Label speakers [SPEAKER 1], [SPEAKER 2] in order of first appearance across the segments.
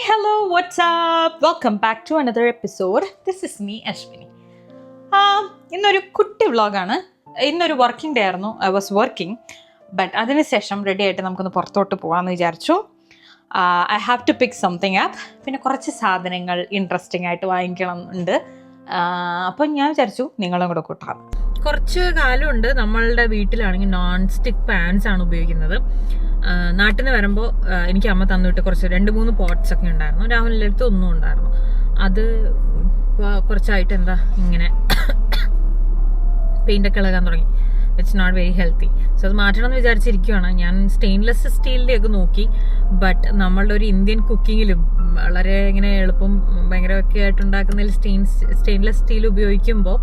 [SPEAKER 1] hello, what's up? Welcome back to another episode. This is me, Ashwini. ഇന്നൊരു കുട്ടി വ്ളോഗാണ്. ഇന്നൊരു വർക്കിംഗ് ഡേ ആയിരുന്നു. ഐ വാസ് വർക്കിംഗ്, ബട്ട് അതിനുശേഷം റെഡി ആയിട്ട് നമുക്കൊന്ന് പുറത്തോട്ട് പോകാമെന്ന് വിചാരിച്ചു. I have to pick something up. പിന്നെ കുറച്ച് സാധനങ്ങൾ ഇൻട്രസ്റ്റിംഗ് ആയിട്ട് വാങ്ങിക്കണം ഉണ്ട്. അപ്പം ഞാൻ വിചാരിച്ചു നിങ്ങളും കൂടെ കൂട്ടാം. കുറച്ച് കാലമുണ്ട് നമ്മളുടെ വീട്ടിലാണെങ്കിൽ നോൺ സ്റ്റിക്ക് പാൻസ് ആണ് ഉപയോഗിക്കുന്നത്. നാട്ടിൽ നിന്ന് വരുമ്പോൾ എനിക്ക് അമ്മ തന്നിട്ട് കുറച്ച് 2-3 പോട്ട്സ് ഒക്കെ ഉണ്ടായിരുന്നു. രാഹുലിൻ്റെ അടുത്ത് ഒന്നും ഉണ്ടായിരുന്നു. അത് കുറച്ചായിട്ട് എന്താ ഇങ്ങനെ പെയിൻ്റൊക്കെ ഇളകാൻ തുടങ്ങി. It's not very healthy. So അത് മാറ്റണം എന്ന് വിചാരിച്ചിരിക്കുകയാണ്. ഞാൻ സ്റ്റെയിൻലെസ് സ്റ്റീലിൻ്റെ ഒക്കെ നോക്കി, ബട്ട് നമ്മളുടെ ഒരു ഇന്ത്യൻ കുക്കിങ്ങിലും വളരെ ഇങ്ങനെ എളുപ്പം ഭയങ്കരമൊക്കെ ആയിട്ട് ഉണ്ടാക്കുന്നതിൽ സ്റ്റെയിൻലെസ് സ്റ്റീൽ ഉപയോഗിക്കുമ്പോൾ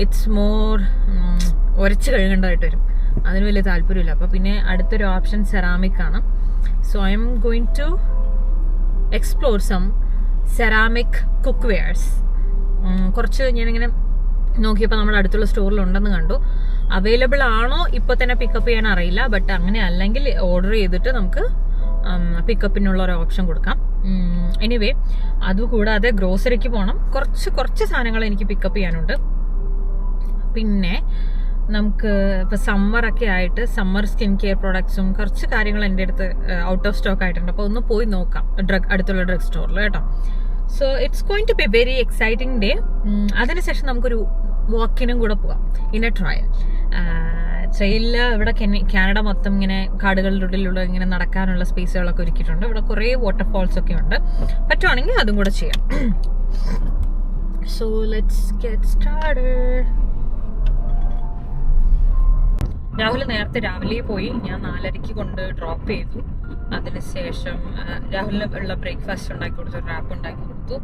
[SPEAKER 1] ഇറ്റ്സ് മോർ ഉരച്ച് കഴുകേണ്ടതായിട്ട് വരും. അതിന് വലിയ താല്പര്യമില്ല. അപ്പോൾ പിന്നെ അടുത്തൊരു ഓപ്ഷൻ സെറാമിക് ആണ്. So I am going to explore some ceramic cookwares. കുറച്ച് ഞാനിങ്ങനെ നോക്കിയപ്പോൾ നമ്മുടെ അടുത്തുള്ള സ്റ്റോറിലുണ്ടെന്ന് കണ്ടു. അവൈലബിൾ ആണോ ഇപ്പോൾ തന്നെ പിക്കപ്പ് ചെയ്യാൻ അറിയില്ല, ബട്ട് അങ്ങനെ അല്ലെങ്കിൽ ഓർഡർ ചെയ്തിട്ട് നമുക്ക് പിക്കപ്പിനുള്ള ഒരു ഓപ്ഷൻ കൊടുക്കാം. എനിവേ, അതുകൂടാതെ ഗ്രോസറിക്ക് പോകണം. കുറച്ച് സാധനങ്ങൾ എനിക്ക് പിക്കപ്പ് ചെയ്യാനുണ്ട്. പിന്നെ നമുക്ക് ഇപ്പോൾ സമ്മറൊക്കെ ആയിട്ട് സമ്മർ സ്കിൻ കെയർ പ്രോഡക്ട്സും കുറച്ച് കാര്യങ്ങൾ എൻ്റെ അടുത്ത് ഔട്ട് ഓഫ് സ്റ്റോക്ക് ആയിട്ടുണ്ട്. അപ്പോൾ ഒന്ന് പോയി നോക്കാം അടുത്തുള്ള ഡ്രഗ് സ്റ്റോറിൽ കേട്ടോ. So it's going to be very exciting day. അതിനുശേഷം നമുക്കൊരു വാക്കിനും കൂടെ പോകാം ഇൻ എ ട്രയൽ. ട്രെയിലിൽ ഇവിടെ കാനഡ മൊത്തം ഇങ്ങനെ കാടുകളുടെ ഉള്ളിലൂടെ ഇങ്ങനെ നടക്കാനുള്ള സ്പേസുകളൊക്കെ ഒരുക്കിയിട്ടുണ്ട്. ഇവിടെ കുറേ വാട്ടർഫോൾസ് ഒക്കെ ഉണ്ട്. പറ്റുവാണെങ്കിൽ അതും കൂടെ ചെയ്യാം. So let's get started. രാവിലെ പോയി. ഞാൻ 4:30 കൊണ്ട് ഡ്രോപ്പ് ചെയ്തു. അതിനുശേഷം രാഹുലിന് ഉള്ള ബ്രേക്ക്ഫാസ്റ്റ് ഉണ്ടാക്കി കൊടുത്തു, ഒരു റാപ്പ് ഉണ്ടാക്കി കൊടുത്തു.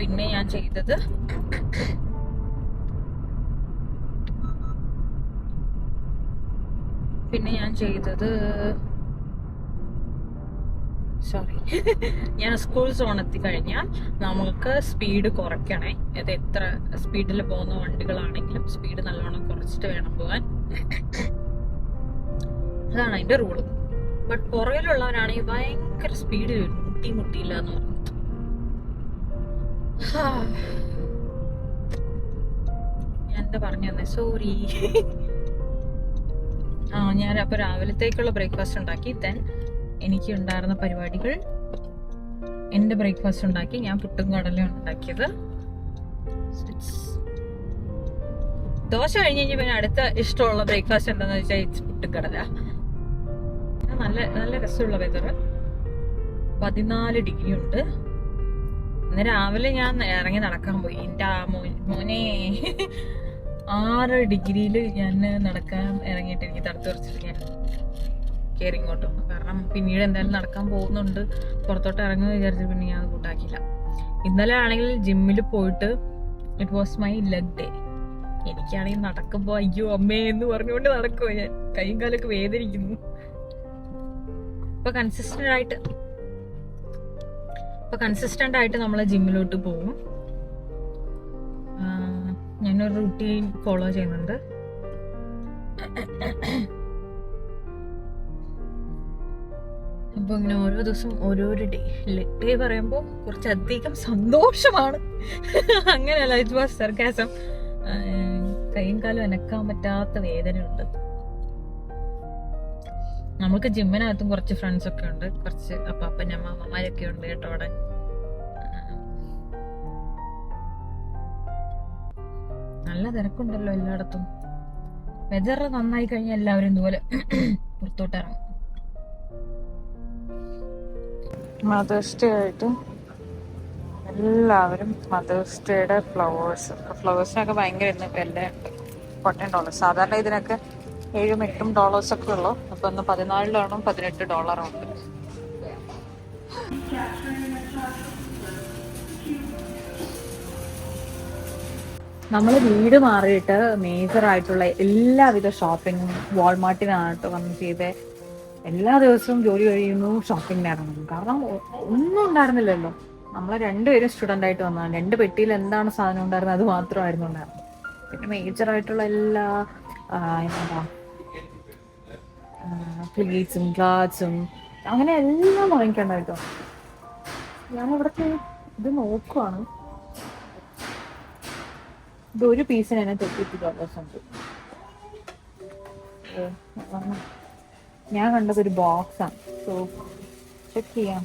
[SPEAKER 1] പിന്നെ ഞാൻ ചെയ്തത് ഞാൻ സ്കൂൾ സോൺ എത്തിക്കഴിഞ്ഞാൽ നമുക്ക് സ്പീഡ് കുറയ്ക്കണേ. അത് എത്ര സ്പീഡിൽ പോകുന്ന വണ്ടികളാണെങ്കിലും സ്പീഡ് നല്ലോണം കുറച്ചിട്ട് വേണം പോകാൻ. അതാണ് അതിന്റെ റൂള്. ബട്ട് പുറകിലുള്ളവരാണെങ്കിൽ ഭയങ്കര സ്പീഡിൽ വരും, മുട്ടിയില്ല എന്ന് പറഞ്ഞിട്ട്. ഞാൻ എന്താ പറഞ്ഞു തന്നെ, സോറി. ഞാൻ അപ്പൊ രാവിലത്തേക്കുള്ള ബ്രേക്ക്ഫാസ്റ്റ് ഉണ്ടാക്കി. ദെൻ എനിക്ക് ഉണ്ടായിരുന്ന പരിപാടികൾ, എന്റെ ബ്രേക്ക്ഫാസ്റ്റ് ഉണ്ടാക്കി. ഞാൻ പുട്ടും കടലയും ഉണ്ടാക്കിയത്. ദോശ കഴിഞ്ഞ് പിന്നെ അടുത്ത ഇഷ്ടമുള്ള ബ്രേക്ക്ഫാസ്റ്റ് എന്താന്ന് വെച്ചാൽ ഇറ്റ്സ് പുട്ടും കടല. നല്ല രസമുള്ള വെതർ. 14 ഡിഗ്രി ഉണ്ട്. ഇന്ന് രാവിലെ ഞാൻ ഇറങ്ങി നടക്കാൻ പോയി. എൻ്റെ മോനെ 6 ഡിഗ്രിയിൽ ഞാൻ നടക്കാൻ ഇറങ്ങിയിട്ട് എനിക്ക് തണുത്ത് കുറച്ചിട്ട് ഞാൻ കയറി ഇങ്ങോട്ട് വന്നു. കാരണം പിന്നീട് എന്തായാലും നടക്കാൻ പോകുന്നുണ്ട്, പുറത്തോട്ട് ഇറങ്ങുമെന്ന് വിചാരിച്ചു. പിന്നെ ഞാൻ അത് കൂട്ടാക്കില്ല. ഇന്നലെ ആണെങ്കിൽ ജിമ്മിൽ പോയിട്ട് it was my leg day. എനിക്കാണെങ്കിൽ നടക്കുമ്പോൾ അയ്യോ അമ്മേ എന്ന് പറഞ്ഞുകൊണ്ട് നടക്കുമോ ഞാൻ. കൈയും കാലൊക്കെ വേദനിക്കുന്നു. ഇപ്പൊ കൺസിസ്റ്റന്റ് ആയിട്ട് നമ്മൾ ജിമ്മിലോട്ട് പോകും. ഞാനൊരു റുട്ടീൻ ഫോളോ ചെയ്യുന്നുണ്ട്. അപ്പൊ ഇങ്ങനെ ഓരോ ദിവസം ഓരോരോ ഡേ പറയുമ്പോൾ കുറച്ചധികം സന്തോഷമാണ്. അങ്ങനെയല്ല, ഇറ്റ് വാസ് സർക്കാസം. കൈയും കാലം അനക്കാൻ പറ്റാത്ത വേദനയുണ്ട്. നമുക്ക് ജിമ്മിനകത്തും കുറച്ച് ഫ്രണ്ട്സ് ഒക്കെ ഉണ്ട്, കുറച്ച് അപ്പാപ്പനും അമ്മമാരൊക്കെ ഉണ്ട് കേട്ടോ അവിടെ. നല്ല തിരക്കുണ്ടല്ലോ എല്ലായിടത്തും. വെതർ നന്നായി കഴിഞ്ഞാൽ എല്ലാവരും ഇതുപോലെ പുറത്തോട്ട് ഇറങ്ങും. മദേഴ്സ് ഡേ ആയിട്ട് എല്ലാവരും മദേഴ്സ് ഡേയുടെ ഫ്ലവേഴ്സിനൊക്കെ ഭയങ്കര വില $14. സാധാരണ ഇതിനൊക്കെ $7-8 ഒക്കെ ഉള്ളു. അപ്പൊ ഒന്ന് $14 $18 ഉണ്ട്. നമ്മൾ വീട് മാറിയിട്ട് മേജറായിട്ടുള്ള എല്ലാവിധ ഷോപ്പിങ്ങും വാൾമാർട്ടിനായിട്ട് വന്ന് ചെയ്ത് എല്ലാ ദിവസവും ജോലി കഴിയുന്നു, ഷോപ്പിങ്ങിന് ഇറങ്ങുന്നു. കാരണം ഒന്നും ഉണ്ടായിരുന്നില്ലല്ലോ. നമ്മളെ 2 പേരും സ്റ്റുഡൻ്റ് ആയിട്ട് വന്നതാണ്. 2 പെട്ടിയിൽ എന്താണ് സാധനം ഉണ്ടായിരുന്നത് അത് മാത്രമായിരുന്നു ഉണ്ടായിരുന്നത്. പിന്നെ മേജറായിട്ടുള്ള എല്ലാ എന്താ പ്ലേറ്റ്സും ഗ്ലാസും അങ്ങനെ എല്ലാം വാങ്ങിക്കണ്ടായിട്ടോ. ഞാനിവിടുത്തെ ഇത് നോക്കുവാണ്. ഇതൊരു പീസിന് തന്നെ $30 ഉണ്ട്. ഞാൻ കണ്ടതൊരു ബോക്സാണ്. സോ ചെക്ക് ചെയ്യാം.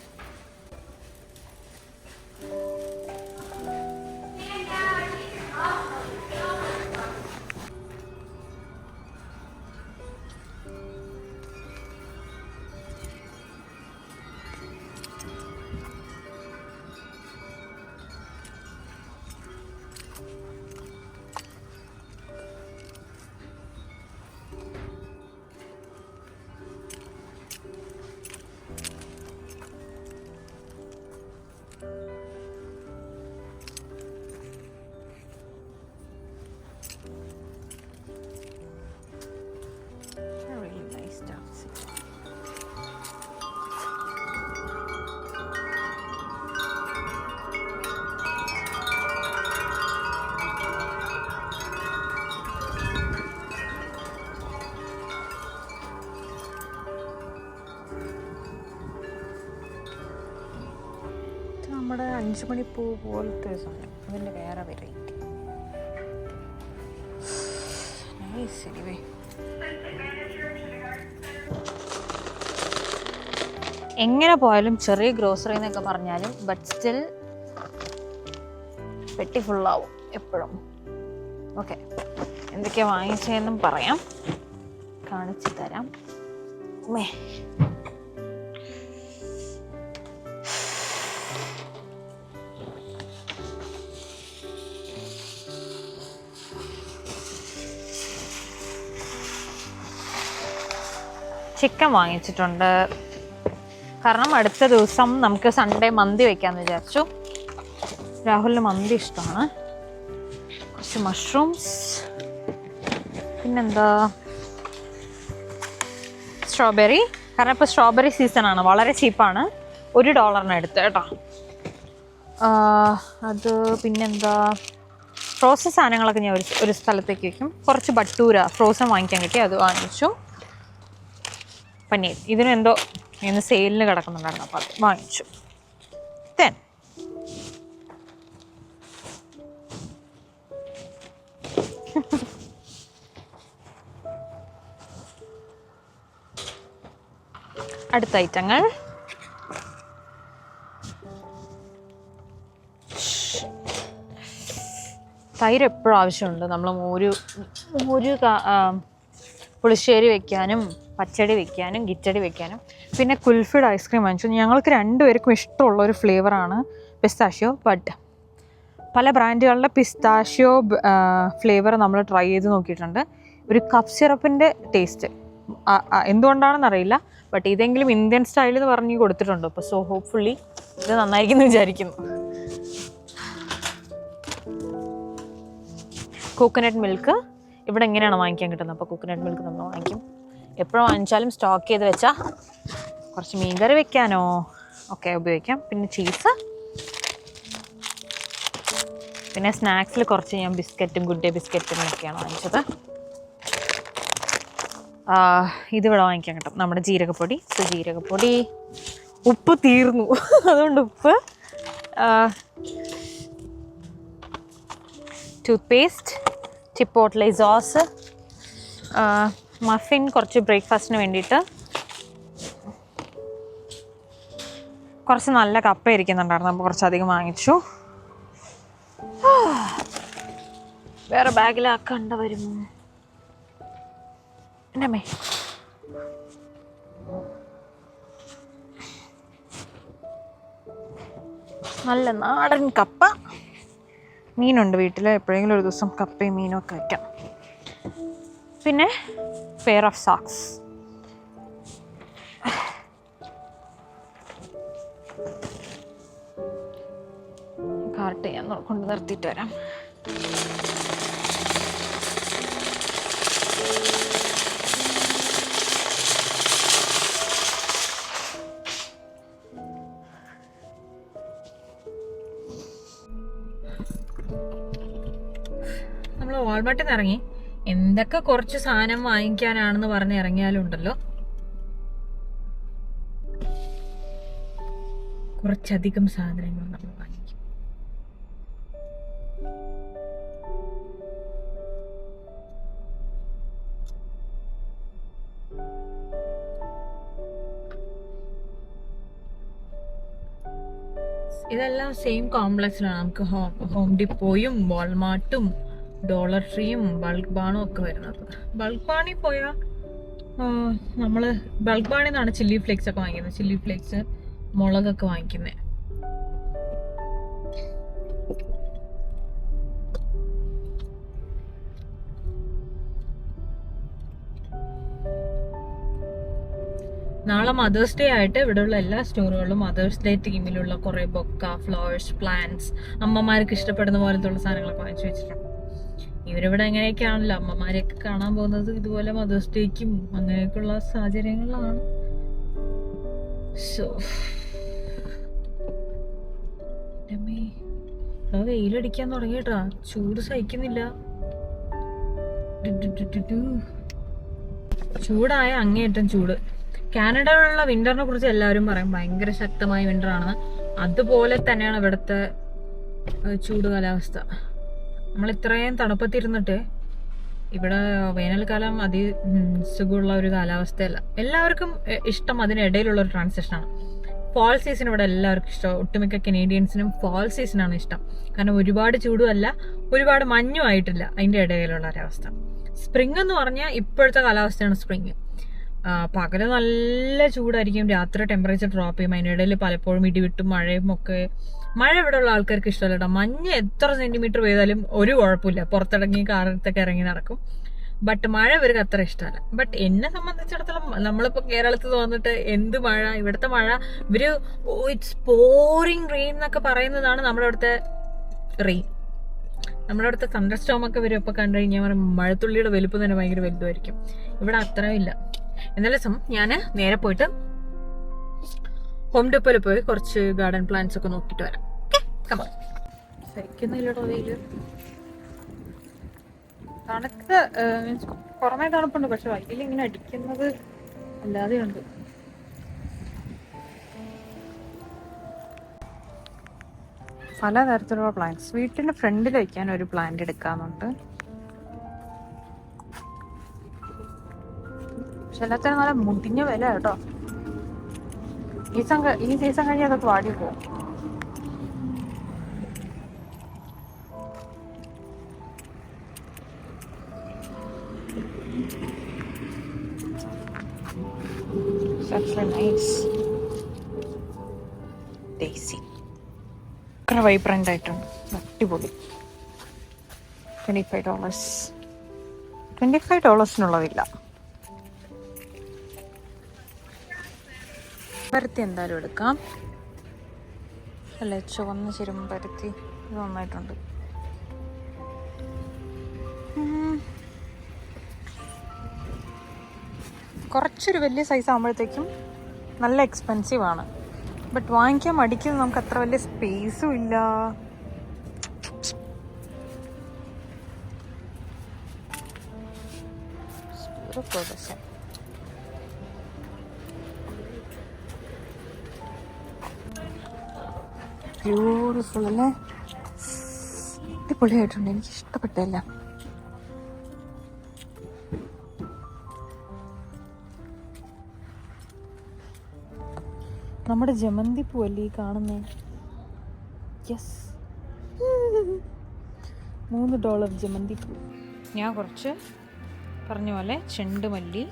[SPEAKER 1] നമ്മുടെ 5 മണിപ്പൂ പോലത്തെ സാധനം, അതിൻ്റെ വേറെ വെറൈറ്റി. എങ്ങനെ പോയാലും ചെറിയ ഗ്രോസറി എന്നൊക്കെ പറഞ്ഞാലും ബട്ട് സ്റ്റിൽ പെട്ടി ഫുള്ളാവും എപ്പോഴും. ഓക്കെ, എന്തൊക്കെയാണ് വാങ്ങിച്ചതെന്നും പറയാം, കാണിച്ചു തരാം. ചിക്കൻ വാങ്ങിച്ചിട്ടുണ്ട്, കാരണം അടുത്ത ദിവസം നമുക്ക് സൺഡേ മന്തി വയ്ക്കാമെന്ന് വിചാരിച്ചു. രാഹുലിന് മന്തി ഇഷ്ടമാണ്. കുറച്ച് മഷ്റൂംസ്, പിന്നെന്താ സ്ട്രോബെറി, കാരണം ഇപ്പോൾ സ്ട്രോബെറി സീസണാണ്, വളരെ ചീപ്പാണ്. $1 എടുത്ത് കേട്ടോ. അത് പിന്നെന്താ ഫ്രോസൺ സാധനങ്ങളൊക്കെ ഞാൻ ഒരു സ്ഥലത്തേക്ക് വയ്ക്കും. കുറച്ച് ബട്ടൂര ഫ്രോസൺ വാങ്ങിക്കാൻ കിട്ടി, അത് വാങ്ങിച്ചു. പനീർ, ഇതിനെന്തോ ഇന്ന് സെയിലിന് കിടക്കുന്നുണ്ടായിരുന്നു, അപ്പോൾ അത് വാങ്ങിച്ചു. തെൻ അടുത്ത ഐറ്റങ്ങൾ തൈര് എപ്പോഴും ആവശ്യമുണ്ട്. നമ്മൾ മോര് പുളിശ്ശേരി വെക്കാനും പച്ചടി വെക്കാനും കിച്ചടി വെക്കാനും. പിന്നെ കുൽഫിഡ് ഐസ്ക്രീം വാങ്ങിച്ചു. ഞങ്ങൾക്ക് 2 പേർക്കും ഇഷ്ടമുള്ള ഒരു ഫ്ലേവറാണ് പിസ്താഷ്യോ. ബട്ട് പല ബ്രാൻഡുകളുടെ പിസ്താഷ്യോ ഫ്ലേവർ നമ്മൾ ട്രൈ ചെയ്ത് നോക്കിയിട്ടുണ്ട്. ഒരു കപ്പ് സിറപ്പിൻ്റെ ടേസ്റ്റ് എന്തുകൊണ്ടാണെന്നറിയില്ല, ബട്ട് ഇതെങ്കിലും ഇന്ത്യൻ സ്റ്റൈൽ എന്ന് പറഞ്ഞ് കൊടുത്തിട്ടുണ്ട്. അപ്പോൾ സോ ഹോപ്പ്ഫുള്ളി ഇത് നന്നായിരിക്കും എന്ന് വിചാരിക്കുന്നു. കോക്കനട്ട് മിൽക്ക് ഇവിടെ എങ്ങനെയാണ് വാങ്ങിക്കാൻ കിട്ടുന്നത്, അപ്പോൾ കോക്കനട്ട് മിൽക്ക് നമ്മൾ വാങ്ങിക്കും. എപ്പോഴും വാങ്ങിച്ചാലും സ്റ്റോക്ക് ചെയ്ത് വെച്ചാൽ കുറച്ച് മീൻകറി വെക്കാനോ ഒക്കെ ഉപയോഗിക്കാം. പിന്നെ ചീസ്, പിന്നെ സ്നാക്സിൽ കുറച്ച് ഞാൻ ബിസ്ക്കറ്റും ഗുഡ് ഡേ ബിസ്ക്കറ്റും ഒക്കെയാണ് വാങ്ങിച്ചത്. ഇതിവിടെ വാങ്ങിക്കാൻ കിട്ടും, നമ്മുടെ ജീരകപ്പൊടി. സോ ജീരകപ്പൊടി, ഉപ്പ് തീർന്നു അതുകൊണ്ട് ഉപ്പ്, ടൂത്ത് പേസ്റ്റ്, ചിപ്പോട്ട്ലെ സോസ്, മഫിൻ കുറച്ച് ബ്രേക്ക്ഫാസ്റ്റിന് വേണ്ടിയിട്ട്, കുറച്ച് നല്ല കപ്പ ഇരിക്കുന്നുണ്ടായിരുന്നു, അപ്പോൾ കുറച്ചധികം വാങ്ങിച്ചു. വേറെ ബാഗിലാക്കണ്ട വരുമോ എൻ്റെ അമ്മേ. നല്ല നാടൻ കപ്പ. മീനുണ്ട് വീട്ടിൽ, എപ്പോഴെങ്കിലും ഒരു ദിവസം കപ്പയും മീനും ഒക്കെ വയ്ക്കാം. പിന്നെ പെയർ ഓഫ് സോക്സ്. കാർട്ട് ഞാൻ കൊണ്ട് നിർത്തിയിട്ട് വരാം. നമ്മൾ വാൾമാർട്ടിൽ നിന്ന് ഇറങ്ങി. എന്തൊക്കെ കുറച്ച് സാധനം വാങ്ങിക്കാനാണെന്ന് പറഞ്ഞ് ഇറങ്ങിയാലും ഉണ്ടല്ലോ, കുറച്ചധികം സാധനങ്ങൾ നമ്മൾ വാങ്ങിക്കും. ഇതെല്ലാം സെയിം കോംപ്ലക്സിലാണ്. നമുക്ക് ഹോം ഡിപ്പോയും വാൾമാർട്ടും ഡോളർ ട്രീയും ബൾക്ക് ബാണും ഒക്കെ വരുന്നത്. ബൾക്ക് ബാണിൽ പോയാൽ നമ്മള് ബൾക്ക് ബാണിൽ നിന്നാണ് ചില്ലി ഫ്ലേക്സ് ഒക്കെ വാങ്ങിക്കുന്നത്. ചില്ലി ഫ്ലേക്സ്, മുളകൊക്കെ വാങ്ങിക്കുന്നത്. നാളെ മദേഴ്സ് ഡേ ആയിട്ട് ഇവിടെയുള്ള എല്ലാ സ്റ്റോറുകളിലും മദേഴ്സ് ഡേ തീമിലുള്ള കുറെ ബൊക്ക, ഫ്ലവേഴ്സ്, പ്ലാന്റ്സ്, അമ്മമാർക്ക് ഇഷ്ടപ്പെടുന്ന പോലത്തെ സാധനങ്ങളൊക്കെ വാങ്ങിച്ചു വെച്ചിട്ടുണ്ട്. ഇവരിവിടെ എങ്ങനെയൊക്കെയാണല്ലോ അമ്മമാരെയൊക്കെ കാണാൻ പോകുന്നത്, ഇതുപോലെ മദേഴ്സ് ഡേക്കും അങ്ങനെയൊക്കെയുള്ള സാഹചര്യങ്ങളിലാണ്. സോ വെയിലടിക്കാൻ തുടങ്ങിട്ടാ, ചൂട് സഹിക്കുന്നില്ല. ചൂടായ അങ്ങേയറ്റം ചൂട്. കാനഡയിലുള്ള വിന്ററിനെ കുറിച്ച് എല്ലാവരും പറയും ഭയങ്കര ശക്തമായ വിന്റർ ആണെന്ന്. അതുപോലെ തന്നെയാണ് ഇവിടുത്തെ ചൂട് കാലാവസ്ഥ. നമ്മൾ ഇത്രയും തണുപ്പത്തിരുന്നിട്ട് ഇവിടെ വേനൽക്കാലം സുഖമുള്ള ഒരു കാലാവസ്ഥയല്ല. എല്ലാവർക്കും ഇഷ്ടം അതിനിടയിലുള്ള ഒരു ട്രാൻസിഷനാണ്. ഫാൾ സീസൺ ഇവിടെ എല്ലാവർക്കും ഇഷ്ടം. ഒട്ടുമിക്ക കനേഡിയൻസിനും ഫാൾ സീസണാണ് ഇഷ്ടം. കാരണം ഒരുപാട് ചൂടും അല്ല, ഒരുപാട് മഞ്ഞും ആയിട്ടില്ല, അതിന്റെ ഇടയിലുള്ള ഒരവസ്ഥ. സ്പ്രിംഗ് എന്ന് പറഞ്ഞാൽ ഇപ്പോഴത്തെ കാലാവസ്ഥയാണ് സ്പ്രിംഗ്. പകല് നല്ല ചൂടായിരിക്കും, രാത്രി ടെമ്പറേച്ചർ ഡ്രോപ്പ് ചെയ്യും. അതിനിടയിൽ പലപ്പോഴും ഇടിവിട്ടും മഴയും ഒക്കെ. മഴ ഇവിടെ ഉള്ള ആൾക്കാർക്ക് ഇഷ്ടമല്ല കേട്ടോ. മഞ്ഞ് എത്ര സെന്റിമീറ്റർ പെയ്താലും ഒരു കുഴപ്പമില്ല, പുറത്തിറങ്ങി കാറത്തൊക്കെ ഇറങ്ങി നടക്കും. ബട്ട് മഴ ഇവർക്ക് അത്ര ഇഷ്ടമല്ല. ബട്ട് എന്നെ സംബന്ധിച്ചിടത്തോളം നമ്മളിപ്പോ കേരളത്തിൽ വന്നിട്ട് എന്ത് മഴ, ഇവിടുത്തെ മഴ ഇവര് ഇറ്റ്സ് പോറിങ് റെയിൻ എന്നൊക്കെ പറയുന്നതാണ് നമ്മുടെ അവിടുത്തെ റെയിൻ. നമ്മുടെ അവിടുത്തെ തണ്ടർ സ്റ്റോം ഒക്കെ വരും. ഇപ്പൊ കണ്ടു കഴിഞ്ഞാൽ മഴത്തുള്ളിയുടെ വലുപ്പം തന്നെ ഭയങ്കര വലുതായിരിക്കും. ഇവിടെ അത്രയും ഇല്ല. എന്നാലും ഞാൻ നേരെ പോയിട്ട് ഹോം ഡിപ്പോയിൽ പോയി കുറച്ച് ഗാർഡൻ പ്ലാന്റ്സ് ഒക്കെ നോക്കിയിട്ട് വരാം. സഹിക്കുന്നില്ലടോ വെയില്. തണുത്ത് മീൻസ് പുറമേ തണുപ്പുണ്ട്, പക്ഷെ വൈകിൽ ഇങ്ങനെ അടിക്കുന്നത് അല്ലാതെ ഉണ്ട്. പലതരത്തിലുള്ള പ്ലാന്റ്സ്. വീട്ടിന്റെ ഫ്രണ്ടിൽ വയ്ക്കാൻ ഒരു പ്ലാന്റ് എടുക്കാന്നുണ്ട്. പക്ഷെ എല്ലാത്തിനും നല്ല മുടിഞ്ഞ വില കേട്ടോ. ഈ സീസൺ കഴിഞ്ഞ് അതൊക്കെ വാടി പോകും. വൈബ്രന്റ് ആയിട്ടുണ്ട്, അടിപൊളി. $25. $25 പരുത്തി എന്തായാലും എടുക്കാം. അല്ലേ, ചുവന്ന ചെരുമ്പരുത്തി ഇത് നന്നായിട്ടുണ്ട്. കുറച്ചൊരു വലിയ സൈസ് ആകുമ്പോഴത്തേക്കും നല്ല എക്സ്പെൻസീവ് ആണ്. ബട്ട് വാങ്ങിക്കാൻ മടിക്കുന്നത്, നമുക്ക് അത്ര വലിയ സ്പേസും ഇല്ല. ബ്യൂട്ടിഫുൾ അല്ലേ, അടിപൊളിയായിട്ടുണ്ട്. എനിക്ക് ഇഷ്ടപ്പെട്ടല്ല. നമ്മുടെ ജമന്തി പൂവല്ലേ ഈ കാണുന്നേ. യെസ്, $3 ജമന്തി പൂ. ഞാൻ കുറച്ച് പറഞ്ഞ പോലെ ചെണ്ടുമല്ലി,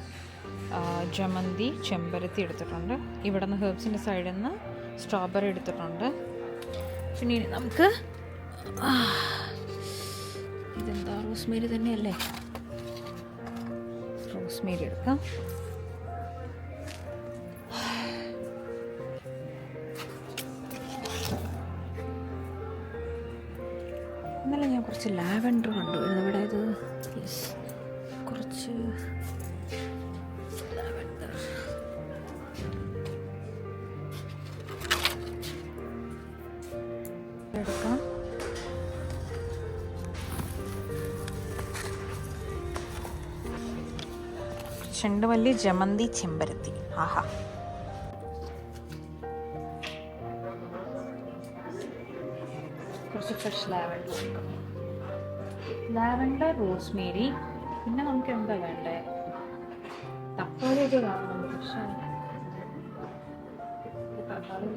[SPEAKER 1] ജമന്തി, ചെമ്പരത്തി എടുത്തിട്ടുണ്ട്. ഇവിടെ നിന്ന് ഹെർബ്സിൻ്റെ സൈഡിൽ നിന്ന് സ്ട്രോബെറി എടുത്തിട്ടുണ്ട്. പിന്നെ നമുക്ക് ഇതെന്താ, റോസ്മേരി തന്നെയല്ലേ, റോസ്മേരി എടുക്കാം. ഇന്നലെ ഞാൻ കുറച്ച് ലാവൻഡർ കണ്ടു. ഇവിടെ ഇത് കുറച്ച് ലാവൻഡർ എടുക്കാം. ചെണ്ടുമല്ലി, ജമന്തി, ചെമ്പരത്തി. ആഹാ, കുറച്ച് ഫ്രഷ് ലാവൻഡർ റോസ്മേരി. പിന്നെ നമുക്ക് എന്താ വേണ്ടേ? തക്കാളിയൊക്കെ കാണുന്നുണ്ട്, പക്ഷേ തക്കാളി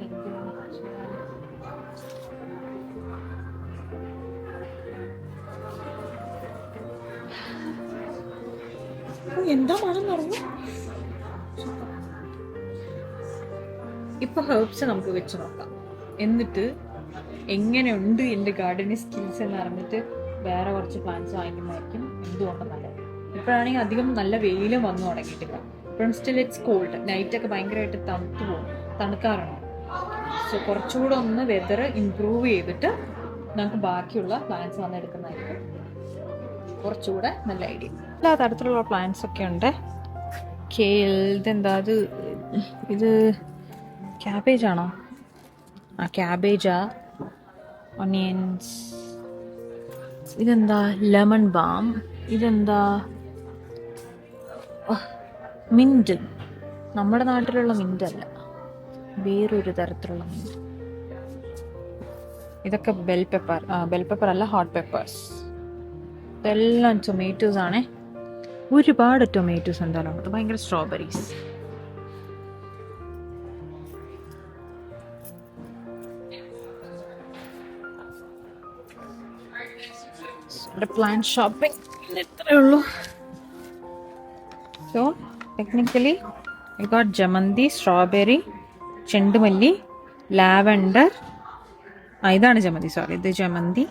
[SPEAKER 1] എന്താ മണം പറഞ്ഞു. ഇപ്പൊ ഹെർബ്സ് നമുക്ക് വെച്ച് നോക്കാം, എന്നിട്ട് എങ്ങനെയുണ്ട് എൻ്റെ ഗാർഡനിങ് സ്കിൽസ് എന്ന് അറിഞ്ഞിട്ട് വേറെ കുറച്ച് പ്ലാന്റ്സ് വാങ്ങിക്കുന്നതായിരിക്കും എന്തുകൊണ്ട് നല്ലത്. ഇപ്പോഴാണെങ്കിൽ അധികം നല്ല വെയിലും വന്നു തുടങ്ങിയിട്ടില്ല. ഇപ്പോഴും സ്റ്റിൽ ഇറ്റ്സ് കോൾഡ്. നൈറ്റൊക്കെ ഭയങ്കരമായിട്ട് തണുക്കാറുണ്ട്. സോ കുറച്ചുകൂടെ ഒന്ന് വെതർ ഇമ്പ്രൂവ് ചെയ്തിട്ട് നമുക്ക് ബാക്കിയുള്ള പ്ലാന്റ്സ് വന്നെടുക്കുന്നതായിരിക്കും കുറച്ചുകൂടെ നല്ല ഐഡിയ. എല്ലാ തരത്തിലുള്ള പ്ലാന്റ്സ് ഒക്കെ ഉണ്ട്. കേൽ, ഇതെന്താ അത്? ഇത് ക്യാബേജ് ആണോ? ആ ക്യാബേജാ. ഒനിയൻസ്. ഇതെന്താ? Lemon balm. ഇതെന്താ? മിൻറ്റ്. നമ്മുടെ നാട്ടിലുള്ള മിൻറ്റ് അല്ല, വേറൊരു തരത്തിലുള്ള മിൻറ്റ്. ഇതൊക്കെ ബെൽ പെപ്പർ. ബെൽ പെപ്പർ അല്ല, ഹോട്ട് പെപ്പേഴ്സ്. ഇതെല്ലാം ടൊമാറ്റോസ് ആണേ. ഒരുപാട് ടൊമാറ്റോസ് എന്തായാലും ഉണ്ട്. ഭയങ്കര സ്ട്രോബെറീസ്. പ്ലാന്റ് ഷോപ്പിംഗ് ഇത്രയേ ഉള്ളൂ. സോ ടെക്നിക്കലി ഐ ഗോട്ട് ജമന്തി, സ്ട്രോബെറി, ചെണ്ടുമല്ലി, ലാവൻഡർ. ഇതാണ് ജമന്തി, സോറി, ഇത് ജമന്തി,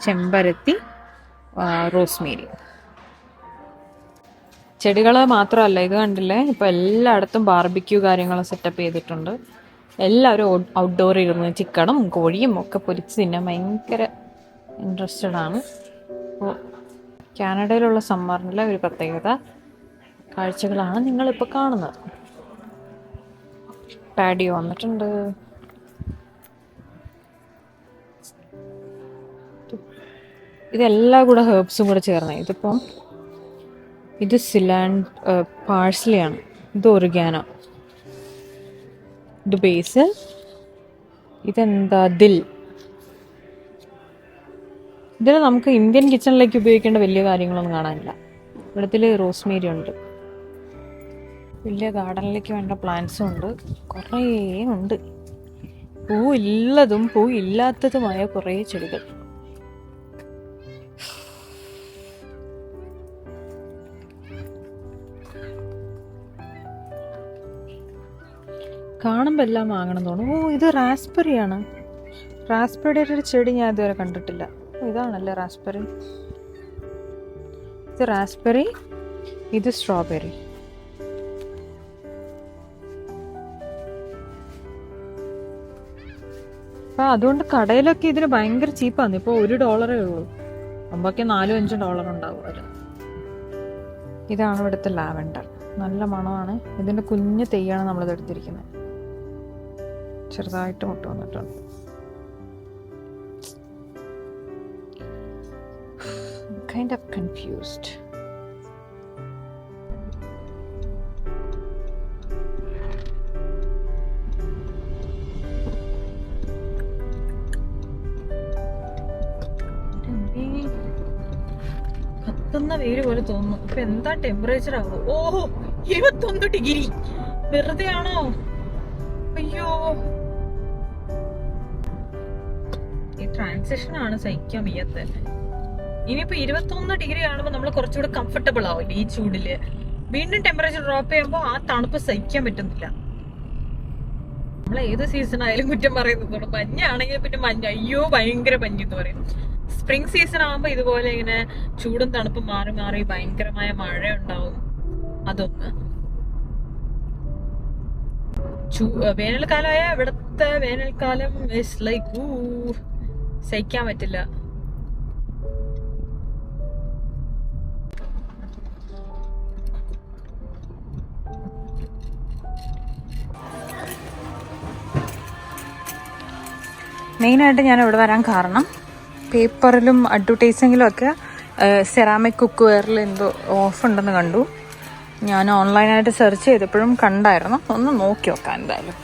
[SPEAKER 1] ചെമ്പരത്തി, റോസ്മേരി. ചെടികൾ മാത്രമല്ല, ഇത് കണ്ടില്ലേ, ഇപ്പോൾ എല്ലായിടത്തും ബാർബിക്യൂ കാര്യങ്ങൾ സെറ്റപ്പ് ചെയ്തിട്ടുണ്ട്. എല്ലാവരും ഔട്ട്ഡോർ ഇരുന്ന് ചിക്കനും കോഴിയും ഒക്കെ പൊരിച്ച് തിന്നാൻ ഭയങ്കര ഇൻട്രസ്റ്റഡ് ആണ്. അപ്പോൾ കാനഡയിലുള്ള സമ്മറിലെ ഒരു പ്രത്യേകത കാഴ്ചകളാണ് നിങ്ങളിപ്പോൾ കാണുന്നത്. പാഡിയോ വന്നിട്ടുണ്ട്. ഇതെല്ലാം കൂടെ ഹെർബ്സും കൂടെ ചേർന്ന്. ഇതിപ്പം ഇത് പാഴ്സ്ലിയാണ്. ഇത് ഒറിഗാനോ. ഇത് ബേസിൽ. ഇതെന്താ? ദിൽ. ഇതിൽ നമുക്ക് ഇന്ത്യൻ കിച്ചണിലേക്ക് ഉപയോഗിക്കേണ്ട വലിയ കാര്യങ്ങളൊന്നും കാണാനില്ല. ഇവിടത്തിൽ റോസ്മേരി ഉണ്ട്. വലിയ ഗാർഡനിലേക്ക് വേണ്ട പ്ലാന്റ്സും ഉണ്ട്. കുറേ ഉണ്ട്. പൂവുള്ളതും പൂവില്ലാത്തതുമായ കുറേ ചെടികൾ. കാണുമ്പോൾ എല്ലാം വാങ്ങണം തോന്നുന്നു. ഇത് റാസ്ബെറിയാണ്. റാസ്ബെറിയുടെ ഒരു ചെടി ഞാൻ ഇതുവരെ കണ്ടിട്ടില്ല. ഇതാണല്ലേ റാസ്ബെറി. ഇത് റാസ്ബെറി, ഇത് സ്ട്രോബെറി. അപ്പം അതുകൊണ്ട് കടയിലൊക്കെ ഇതിന് ഭയങ്കര ചീപ്പാണ്. ഇപ്പോൾ $1 ഉള്ളൂ. മുമ്പൊക്കെ $4-5 ഉണ്ടാവും അവർ. ഇതാണ് ഇവിടുത്തെ ലാവൻഡർ. നല്ല മണമാണ്. ഇതിൻ്റെ കുഞ്ഞ് തെയ്യാണ് നമ്മളിത് എടുത്തിരിക്കുന്നത്. ചെറുതായിട്ട് മുട്ട വന്നിട്ടുണ്ട്. Kind of confused. കത്തുന്ന വെയിൽ പോലെ തോന്നുന്നു. ഇപ്പൊ എന്താ ടെമ്പറേച്ചർ ആവും? 21 ഡിഗ്രി. വെറുതെ ആണോ? അയ്യോ, ഈ ട്രാൻസിഷൻ ആണ് സഹിക്കാൻ വയ്യാത്ത. ഇനിയിപ്പോ 21 ഡിഗ്രി കാണുമ്പോൾ നമ്മൾ കുറച്ചുകൂടെ കംഫർട്ടബിൾ ആവില്ലേ ഈ ചൂടില്. വീണ്ടും ടെമ്പറേച്ചർ ഡ്രോപ്പ് ചെയ്യുമ്പോൾ ആ തണുപ്പ് സഹിക്കാൻ പറ്റുന്നില്ല. നമ്മൾ ഏത് സീസൺ ആയാലും കുറ്റം പറയുന്നതുകൊണ്ട്. മഞ്ഞാണെങ്കിൽ പിന്നെ മഞ്ഞ്, അയ്യോ ഭയങ്കര മഞ്ഞ് എന്ന് പറയും. സ്പ്രിംഗ് സീസൺ ആകുമ്പോൾ ഇതുപോലെ ഇങ്ങനെ ചൂടും തണുപ്പും മാറി മാറി ഭയങ്കരമായ മഴ ഉണ്ടാവും. അതൊന്ന്. വേനൽക്കാലമായ ഇവിടുത്തെ വേനൽക്കാലം ഇസ് ലൈക്ക് സഹിക്കാൻ പറ്റില്ല. മെയിനായിട്ട് ഞാൻ ഇവിടെ വരാൻ കാരണം പേപ്പറിലും അഡ്വർടൈസിങ്ങിലും ഒക്കെ സെറാമിക് കുക്ക് വെയറിൽ എന്തോ ഓഫ് ഉണ്ടെന്ന് കണ്ടു. ഞാൻ ഓൺലൈനായിട്ട് സെർച്ച് ചെയ്തപ്പോഴും കണ്ടായിരുന്നു. ഒന്ന് നോക്കി നോക്കാം എന്തായാലും.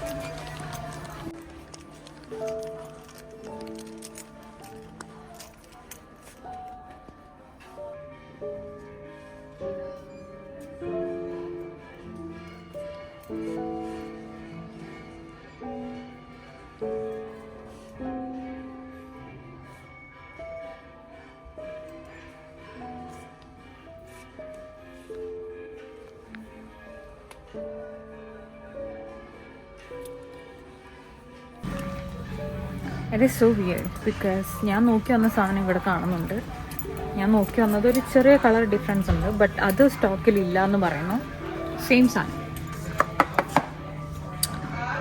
[SPEAKER 1] It is so weird because ഞാൻ നോക്കി വന്ന സാധനം ഇവിടെ കാണുന്നുണ്ട്. ഞാൻ നോക്കി വന്നത് ഒരു ചെറിയ കളർ ഡിഫറൻസ് ഉണ്ട്, ബട്ട് അത് സ്റ്റോക്കിലില്ല എന്ന് പറയുന്നു. സെയിം സാധനം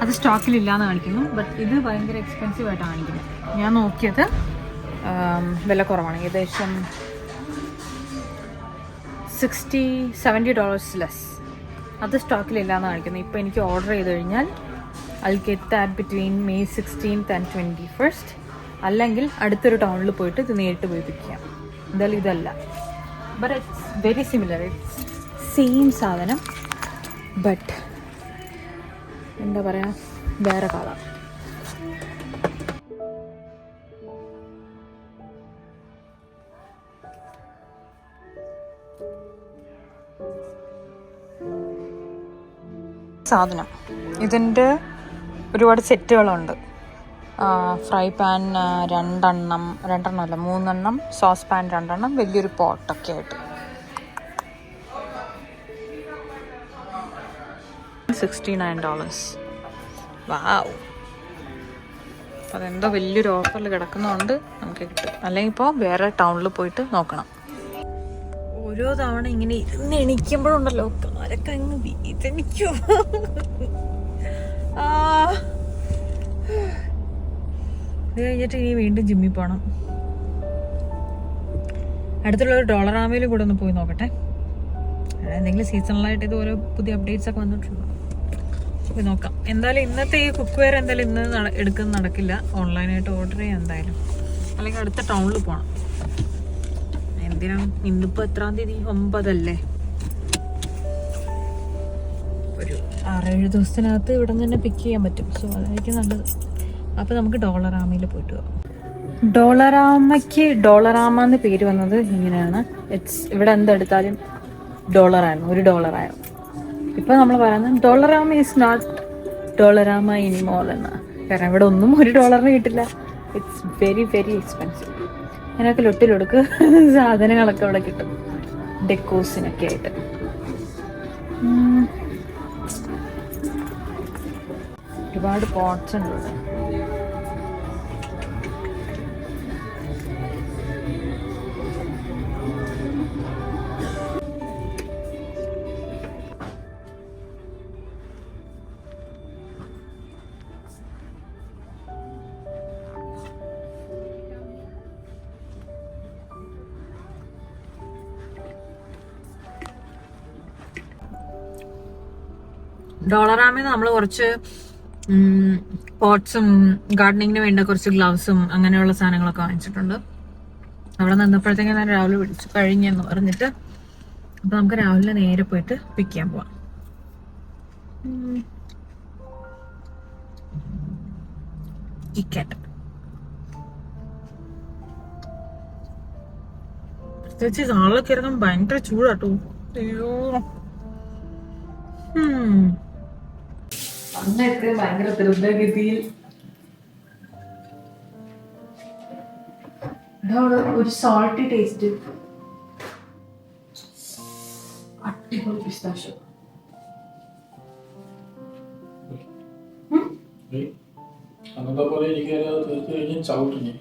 [SPEAKER 1] അത് സ്റ്റോക്കിലില്ല എന്ന് കാണിക്കുന്നു, ബട്ട് ഇത് ഭയങ്കര എക്സ്പെൻസീവ് ആയിട്ടാണ് കാണിക്കുന്നത്. ഞാൻ നോക്കിയത് വില കുറവാണ്, ഏകദേശം $60-70 ലെസ്. അത് സ്റ്റോക്കിലില്ല എന്ന് കാണിക്കുന്നു. ഇപ്പോൾ എനിക്ക് ഓർഡർ ചെയ്ത് കഴിഞ്ഞാൽ I'll get that between May 16th and 21st. അല്ലെങ്കിൽ അടുത്തൊരു ടൗണിൽ പോയിട്ട് ഇത് നേരിട്ട് പോയി പിക്ക് ചെയ്യാം. എന്തായാലും ഇതല്ല, but it's very similar, it's same സാധനം, ബട്ട് എന്താ പറയുക, വേറെ കളർ. സാധനം ഇതിൻ്റെ ഒരുപാട് സെറ്റുകളുണ്ട്. ഫ്രൈ പാൻ 3 സോസ് പാൻ 2, വലിയൊരു പോട്ടൊക്കെ ആയിട്ട് $69. വാവ്, അതെന്തോ വലിയൊരു ഓഫറിൽ കിടക്കുന്നതുകൊണ്ട് നമുക്ക് കിട്ടും. അല്ലെങ്കിൽ ഇപ്പോൾ വേറെ ടൗണിൽ പോയിട്ട് നോക്കണം. ഓരോ തവണ ഇങ്ങനെ ഇരുന്ന് എണീക്കുമ്പോഴുണ്ടല്ലോ കാലൊക്കെ അങ്ങ് വീതെനിക്കും. ഇത് കഴിഞ്ഞിട്ട് ഇനി വീണ്ടും ജിമ്മിൽ പോകണം. അടുത്തുള്ള ഒരു ഡോളറാമയിലും കൂടെ ഒന്ന് പോയി നോക്കട്ടെ. എന്തെങ്കിലും സീസണലായിട്ട് ഇത് ഓരോ പുതിയ അപ്ഡേറ്റ്സ് ഒക്കെ വന്നിട്ടുണ്ടോ പോയി നോക്കാം. എന്തായാലും ഇന്നത്തെ ഈ കുക്ക് വെയർ എന്തായാലും ഇന്ന് എടുക്കുന്ന നടക്കില്ല, ഓൺലൈനായിട്ട് ഓർഡർ ചെയ്യാം എന്തായാലും, അല്ലെങ്കിൽ അടുത്ത ടൗണിൽ പോകണം. എന്തിനാണ്, ഇന്നിപ്പോൾ എത്രാം തീയതി? 9 അല്ലേ. ഒരു 6-7 ദിവസത്തിനകത്ത് ഇവിടെ നിന്ന് തന്നെ പിക്ക് ചെയ്യാൻ പറ്റും. സോ അതായിരിക്കും നല്ലത്. അപ്പോൾ നമുക്ക് ഡോളറാമയിൽ പോയിട്ട് പോകാം. ഡോളറാമയ്ക്ക് ഡോളറാമ എന്ന് പേര് വന്നത് ഇങ്ങനെയാണ്. ഇവിടെ എന്തെടുത്താലും $1 $1. ഇപ്പം നമ്മൾ പറയുന്നത് ഡോളറാമ ഈസ് നോട്ട് ഡോളറാമ എനിമോർ എന്ന്. കാരണം ഇവിടെ ഒന്നും $1 കിട്ടില്ല. It's very very expensive. അതിനൊക്കെ ലൊട്ടിലൊടുക്ക് സാധനങ്ങളൊക്കെ ഇവിടെ കിട്ടും, ഡെക്കോസിനൊക്കെ ആയിട്ട്. ഒരുപാട് പോട്ട്സ് ഉണ്ട് ഇവിടെ. ഡോളറാമയിൽ നമ്മൾ കുറച്ച് പോട്ട്സും ഗാർഡനിങ്ങിന് വേണ്ട കുറച്ച് ഗ്ലൗസും അങ്ങനെയുള്ള സാധനങ്ങളൊക്കെ വാങ്ങിച്ചിട്ടുണ്ട്. അവിടെ നിന്നപ്പോഴത്തേക്കും ഞാൻ രാവിലെ വിളിച്ചു കഴിഞ്ഞെന്ന് പറഞ്ഞിട്ട്. അപ്പൊ നമുക്ക് രാവിലെ നേരെ പോയിട്ട് പിക്ക് ചെയ്യാൻ പോവാം. പ്രത്യേകിച്ച് നാളൊക്കെ ഇറങ്ങാൻ ഭയങ്കര ചൂടാട്ടോ. അയ്യോ, അന്നൊക്കെ ഭയങ്കര ദ്രുതഗതിയിൽ ഒരു സോൾട്ടി ടേസ്റ്റ്, അടിപൊളി പിസ്താഷ്യോ.
[SPEAKER 2] അന്നത്തെ പോലെ എനിക്ക് തീർത്ത് കഴിഞ്ഞ് ചവിട്ടിഞ്ഞ്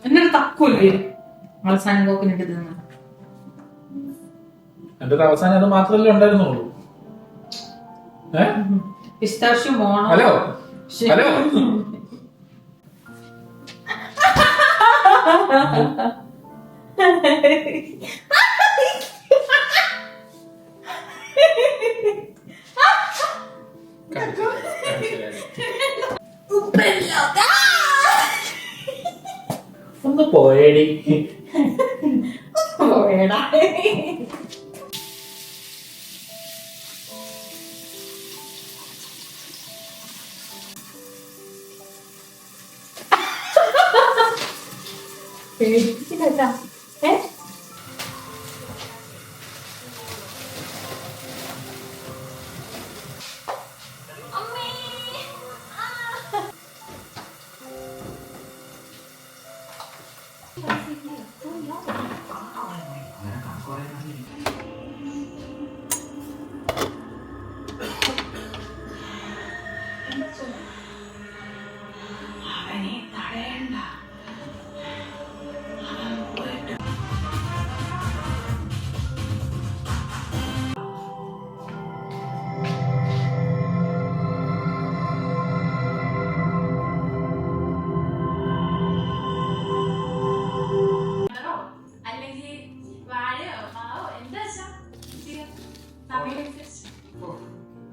[SPEAKER 1] എന്നൊരു തക്കൂല്ലേ അവസാനം കോക്കിനിട്ട് തിന്ന.
[SPEAKER 2] എന്റെ അവസാനം അത് മാത്രമല്ലേ ഉണ്ടായിരുന്നുള്ളൂ.
[SPEAKER 1] Pistachio mono.
[SPEAKER 2] ഹലോ ഹലോ ഒന്ന് പോയേടി.
[SPEAKER 1] പോയേടാ. പേടിച്ചിട്ടല്ല.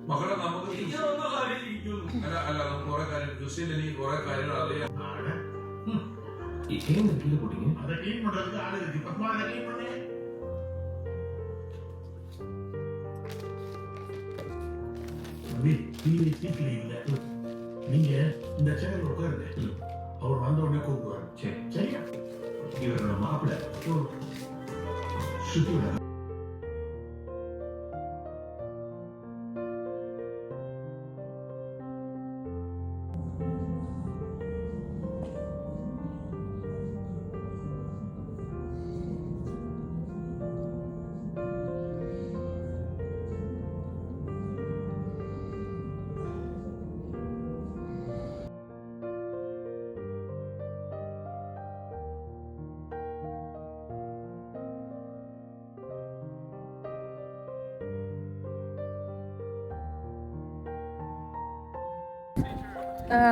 [SPEAKER 3] മക്കളെ നമുക്ക് അല്ല നമുക്ക് കുറെ കാര്യം ക്രിസ്ത്യൻ എനിക്ക് കുറെ കാര്യങ്ങൾ അറിയാം.
[SPEAKER 4] நீங்க இந்த சேனல் உட்காருங்க, அவர் வந்த உடனே கூப்பிடுவாரு. சரியா? இவரோட மாப்பிள்ளை சுத்தி விட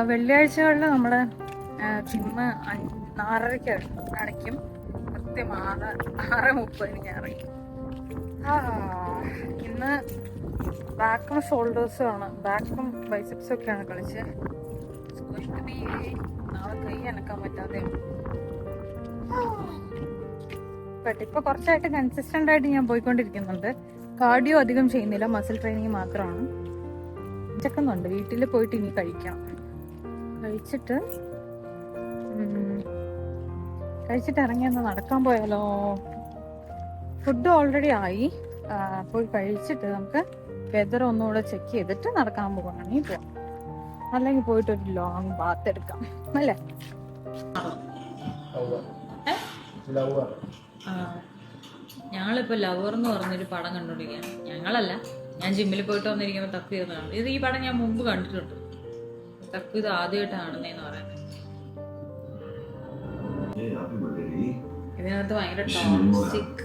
[SPEAKER 1] വെള്ളിയാഴ്ചകളിൽ നമ്മൾ ജിമ്മ് 6:30 അടയ്ക്കും. കൃത്യം 6:30 ഞാൻ ഇറങ്ങി. ഇന്ന് ബാക്കും ഷോൾഡേഴ്സും ആണ്, ബാക്കും ബൈസെപ്സും ഒക്കെയാണ് കളിച്ചത്. നാളെ കൈ അനക്കാൻ പറ്റാതെ. ബട്ട് ഇപ്പോൾ കുറച്ചായിട്ട് കൺസിസ്റ്റൻ്റ് ആയിട്ട് ഞാൻ പോയിക്കൊണ്ടിരിക്കുന്നുണ്ട്. കാർഡിയോ അധികം ചെയ്യുന്നില്ല, മസിൽ ട്രെയിനിങ് മാത്രമാണ്. ചക്കുന്നുണ്ട്. വീട്ടിൽ പോയിട്ട് ഇനി കഴിക്കണം. കഴിച്ചിട്ട് ഇറങ്ങിയൊന്ന് നടക്കാൻ പോയാലോ? ഫുഡ് ഓൾറെഡി ആയി. പോയി കഴിച്ചിട്ട് നമുക്ക് വെതർ ഒന്നുകൂടെ ചെക്ക് ചെയ്തിട്ട് നടക്കാൻ പോകണമെങ്കിൽ പോവാം. അല്ലെങ്കിൽ പോയിട്ട് ഒരു ലോങ് ബാത്ത് എടുക്കാം അല്ലേ? ഞങ്ങളിപ്പോൾ ലവർ എന്ന് പറഞ്ഞൊരു പടം കണ്ടോണ്ടിരിക്കുകയാണ്. ഞങ്ങളല്ല, ഞാൻ ജിമ്മിൽ പോയിട്ട് വന്നിരിക്കുമ്പോൾ തക്കു ചെയ്തതാണ്. ഈ പടം ഞാൻ മുമ്പ് കണ്ടിട്ടുണ്ട്. തക്കു ഇത് ആദ്യമായിട്ട് കാണുന്നതെന്ന് പറയുന്നത്. ഇതിനകത്ത് ഭയങ്കര ടോക്സിക്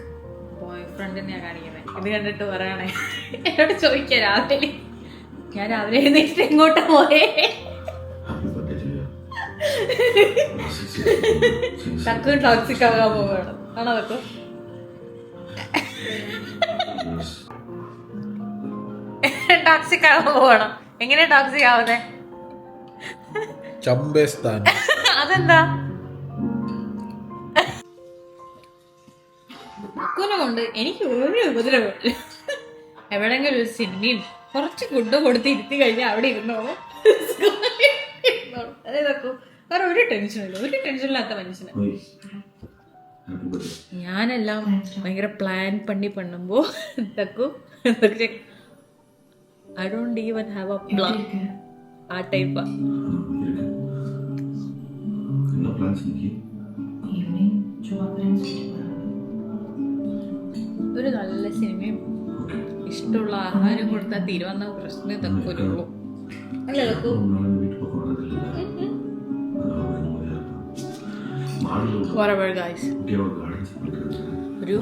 [SPEAKER 1] ബോയ് ഫ്രണ്ടിനെയാണ് കാണിക്കുന്നത്. ഇത് കണ്ടിട്ട് പറയണേ, എന്നോട് ചോദിക്കാം രാവിലെ. ഞാൻ രാവിലെ എഴുന്നേറ്റ് എങ്ങോട്ടാ പോയേ? തക്കു ടോക്സിക് ആകാൻ പോവുകയാണ്. ആണോ തക്കു? ടോക്സിക് ആകാൻ പോവണം. എങ്ങനെയാ ടോക്സിക് ആവുന്നേ? അതെന്താ? തക്കുവിനെ കൊണ്ട് എനിക്ക് ഒരു ഉപദ്രവമില്ല. എവിടെങ്കിലും ഒരു സിനിമയും കുറച്ച് ഫുഡ് കൊടുത്ത് ഇരുത്തി കഴിഞ്ഞാൽ അവിടെ ഇരുന്നോളൂ. അതെ തക്കു, വേറെ ഒരു ടെൻഷനില്ല, ഒരു ടെൻഷനില്ലാത്ത മനുഷ്യന്. ഞാനെല്ലാം ഭയങ്കര plan പണ്ണുമ്പോ തക്കു I don't even have a plan. ആ ടൈപ്പാ. ഒരു നല്ല സിനിമയും ഇഷ്ടമുള്ള ആഹാരം കൊടുത്താൽ തീരുവന്ന പ്രശ്നം തക്കുള്ളൂ അല്ലേ തക്കു? Whatever guys, ഒരു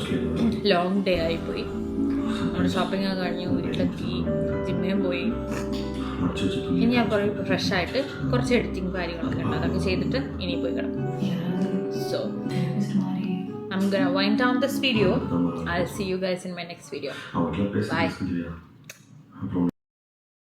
[SPEAKER 1] ലോങ് ഡേ ആയിപ്പോയി. നമ്മുടെ ഷോപ്പിംഗ് ഒക്കെ കഴിഞ്ഞു, വീട്ടിലെത്തി, ജിമ്മിലും പോയി. ഇനി ഞാൻ കുറേ ഫ്രഷ് ആയിട്ട് കുറച്ച് എഡിറ്റിംഗ് കാര്യങ്ങളൊക്കെ ഉണ്ട്, അതൊക്കെ ചെയ്തിട്ട് ഇനി പോയി കിടക്കും. So I'm gonna wind down this video. I'll see you guys in my next video. Bye.